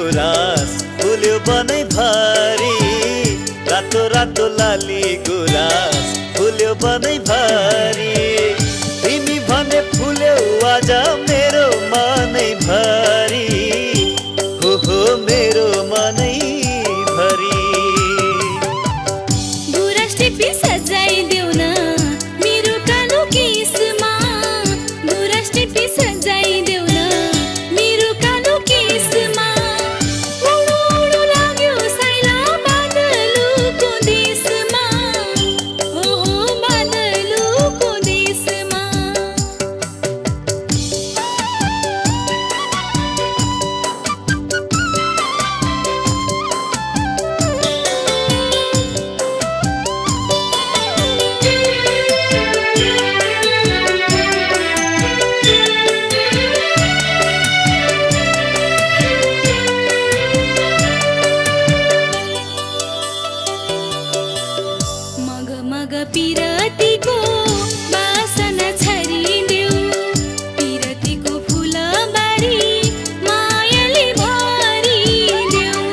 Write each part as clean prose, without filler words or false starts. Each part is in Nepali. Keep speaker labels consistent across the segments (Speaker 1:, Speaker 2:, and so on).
Speaker 1: गुराँस फुल्यो बनै भरी रातो रातो लाली गुराँस फुल्यो बनै भरी तिमी भने फुल्यो आज मेरो मनै भरी हो मेरो मनै भरी
Speaker 2: गुराँस टिपी सजाइदेऊ न मेरो कालो केसमा गुराँस टिपी सजाइदेऊ न मेरो कालो केसमा उडो उडो लाग्यो साइला बादलको देशमा हो बादलको देशमा मग मग पिरतीको बासना छरिदेऊ पिरतीको फुलबारी मायाले भरिदेऊ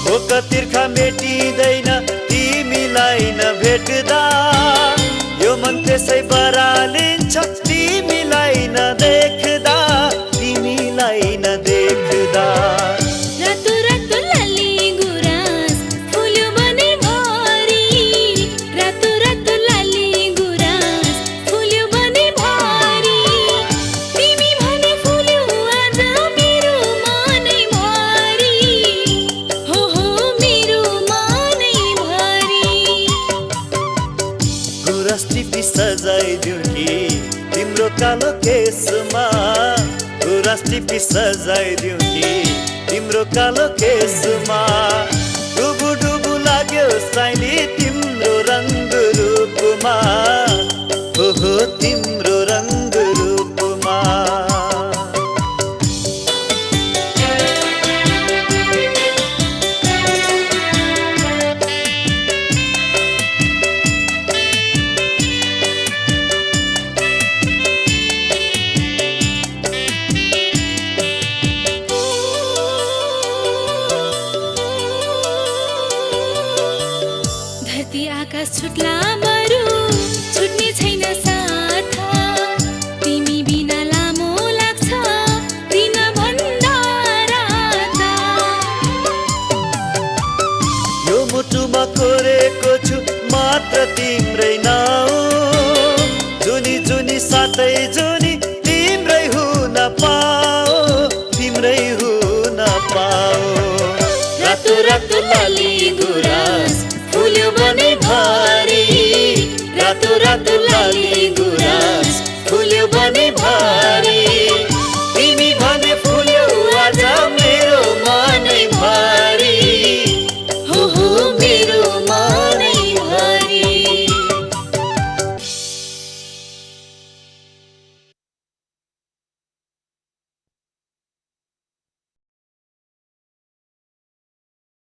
Speaker 1: भोक तिर्खा मेटिँदैन तिमीलाई नभेट्दा यो मन त्यसै बरालिन्छ तिमीलाई नदेख्दा तिमीलाई नदेख्दा
Speaker 2: रातो रातो लाली गुराँस फुल्यो बनै भरी रातो रातो लाली गुराँस फुल्यो बनै भरी तिमी भने फुल्यो आज मेरो मनै भरी हो मेरो मनै भरी
Speaker 1: गुराँस टिपी सजाइदिउँ कि तिम्रो कालो केसमा गुराँस टिपी सजाइदिउँ कि तिम्रो कालो केसमा डुबु डुबु लाग्यो साइली तिम्रो रङ्ग रूपमा हो तिम्रो रङ्ग रूपमा
Speaker 2: धरती आकाश छुट्ला बरु छुट्ने छैन साथ तिमी बिना लामो लाग्छ दिन भन्दा रात
Speaker 1: यो मुटुमा कोरेको छु मात्र तिम्रै नाउँ जुनी जुनी साथै जुनी तिम्रै हुन पाओ तिम्रै हुन पाओ
Speaker 2: रातो रातो लाली गुराँस